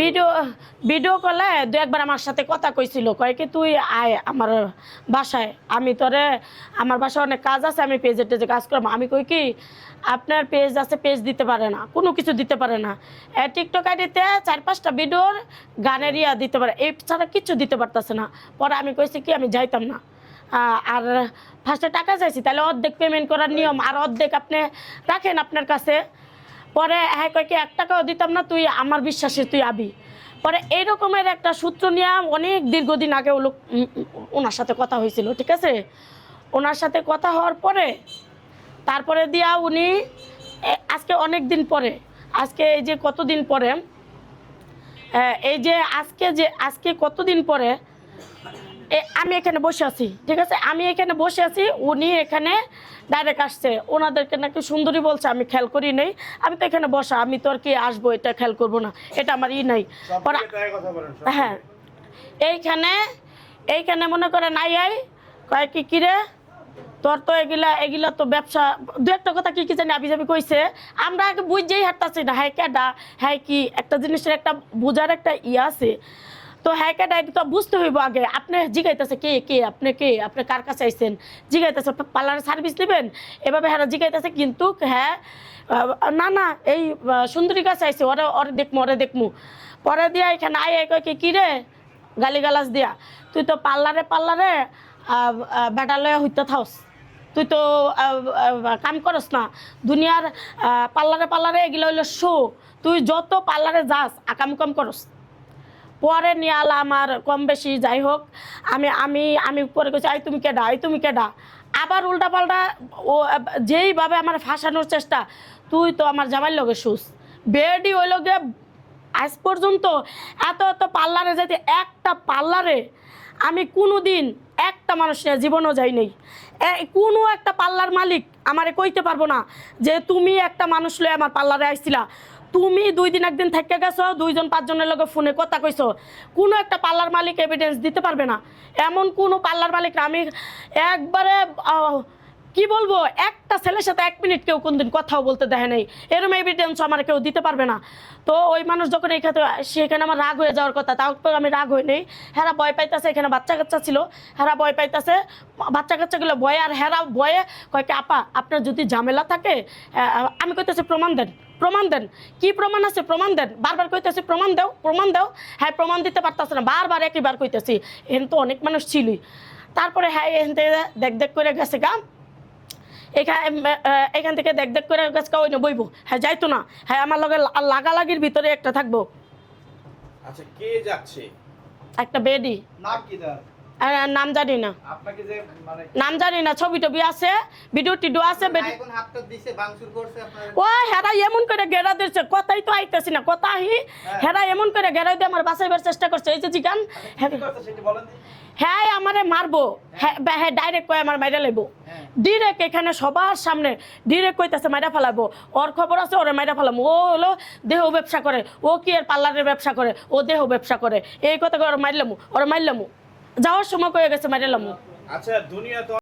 Video video কলে দু একবার আমার সাথে কথা কইছিল, কয় কি তুই আয় আমার বাসায়, আমি তোরে আমার বাসায় অনেক কাজ আছে, আমি পেজে টেজে কাজ করবো। আমি কই কি আপনার পেজ আছে, পেজ দিতে পারে না, কোনো কিছু দিতে পারে না। টিকটক আইডিতে 4-5টা ভিডিওর গানের ইয়া দিতে পারে, এই ছাড়া কিছু দিতে পারতেছে না। পরে আমি কইছি কি আমি যাইতাম না। আর ফার্স্টে টাকা চাইছি, তাহলে অর্ধেক পেমেন্ট করার নিয়ম, আর অর্ধেক আপনি রাখেন আপনার কাছে। পরে হ্যাঁ কয় কি 1 টাকাও দিতাম না, তুই আমার বিশ্বাসে তুই আবি। পরে এইরকমের একটা সূত্র নিয়ে অনেক দীর্ঘদিন আগে ওনার সাথে কথা হয়েছিল, ঠিক আছে। ওনার সাথে কথা হওয়ার পরে তারপরে দিয়া উনি আজকে অনেক দিন পরে, আজকে এই যে কতদিন পরে, এই যে আজকে কতদিন পরে আমি এখানে বসে আছি, ঠিক আছে, আমি এখানে বসে আছি, উনি এখানে ডাইরেক্ট আসছে। ওনাদেরকে নাকি সুন্দরী বলছে, আমি খেয়াল করি নেই, আমি তো এখানে বসা, আমি তো আর কি আসবো এটা খেয়াল করবো না, এটা আমার নাই। হ্যাঁ এইখানে মনে করে নাই কয় কি কিরে তোর তো এগুলা তো ব্যবসা, দু একটা কথা কি জানি আবি যাবি কইছে, আমরা আগে বুঝতেই হাঁটতাছি না হ্যাঁ কেডা, হ্যাঁ কি একটা জিনিসের একটা বোঝার একটা আছে। তো হ্যাঁ কেডা এটা তো বুঝতে হইব আগে। আপনি জিগাইতেছে কে আপনি আপনি কার কাছে আইছেন, জিগাইতেছে পার্লারে সার্ভিস নেবেন, এভাবে হ্যাঁ জিগাইতেছে। কিন্তু হ্যাঁ না এই সুন্দরী কাছে আইছে, ওরে দেখমু। পরে দিয়া এখানে কয় কি রে গালিগালাজ দিয়া, তুই তো পার্লারে বেটা লয়া হইতে থাকস, তুই তো কাম করস না দুনিয়ার পার্লারে এগুলো হইলো শো, তুই যত পার্লারে যাস আকাম করস। পরে নিয়ে আলা আমার কম বেশি যাই হোক, আমি পরে কইছি তুমি কেডা, আবার উল্টা পাল্টা ও যেইভাবে আমার ফাঁসানোর চেষ্টা, তুই তো আমার জামাইয়ের লগে শুস বেডি ওই লগে। আজ পর্যন্ত এত পার্লারে যাইতে, একটা পার্লারে আমি কোনো দিন একটা মানুষের জীবনও যাই নেই। কোনো একটা পার্লার মালিক আমারে কইতে পারবো না যে তুমি একটা মানুষ লয়ে আমার পার্লারে আইছিলা, তুমি 2 দিন 1 দিন থেকে গেছো, 2 জন 5 জনের লগে ফোনে কথা কইছো, কোনো একটা পার্লার মালিক এভিডেন্স দিতে পারবে না। এমন কোনো পার্লার মালিক আমি একবারে কি বলবো, একটা ছেলের সাথে 1 মিনিট কেউ কোনদিন কথাও বলতে দেয় নাই, এরকম এভিডেন্স আমার কেউ দিতে পারবে না। তো ওই মানুষ যখন সেখানে আমার রাগ হয়ে যাওয়ার কথা, তাও তো আমি রাগ হই নেই। হেরা ভয় পাইতেছে, এখানে বাচ্চা কাচ্চা ছিল, হেরা ভয় পাইতেছে, বাচ্চা কাচ্চাগুলো ভয়ে, আর হেরা ভয়ে কয় কি আপা আপনার যদি ঝামেলা থাকে, আমি কইতেছি প্রমাণ দেন, কি প্রমাণ আছে প্রমাণ দেন, বারবার কইতেছি প্রমাণ দাও। হ্যাঁ প্রমাণ দিতে পারতেছে না, বারবার একইবার কইতেছি। এখানে তো অনেক মানুষ ছিলই। তারপরে হ্যাঁ এখান থেকে দেখ করে গেছে গা, এখান থেকে দেখ করে গেছে ওই না বইবো, হ্যাঁ যাইতো না, হ্যাঁ আমার লগে লাগালাগির ভিতরে একটা থাকবো। আচ্ছা কে যাচ্ছে? একটা বেডি, নাম কি তার? নাম জানি না, আপনাকে যে মানে নাম জানি না, ছবি টবি আছে, ভিডিও টিডিও আছে। এখন হাতটা দিছে ভাঙচুর করছে আপনার? ও হেরা এমন করে ঘেরা দিচ্ছে, কথাই তো আইতেছি না, কথা হেরা এমন করে ঘেরা দিয়ে আমার বাঁচাইবার চেষ্টা করছে। এই যে জিগান হ্যাঁ আমারে মারবো, হ্যাঁ ডাইরেক্ট কয় আমার মাইরা লাইবো, ডিরেক্ট এখানে সবার সামনে ডিরেক্ট কইতেছে মাইরা ফেলাবো। ওর খবর আছে, ওরে মাইরা ফেলাম। ও হলো দেহ ব্যবসা করে, ও কি আর পার্লারের ব্যবসা করে, ও দেহ ব্যবসা করে, এই কথা ওরে মারলামু যাওয়ার সময় কয়ে গেছে মাইরালামু। আচ্ছা দুনিয়া তো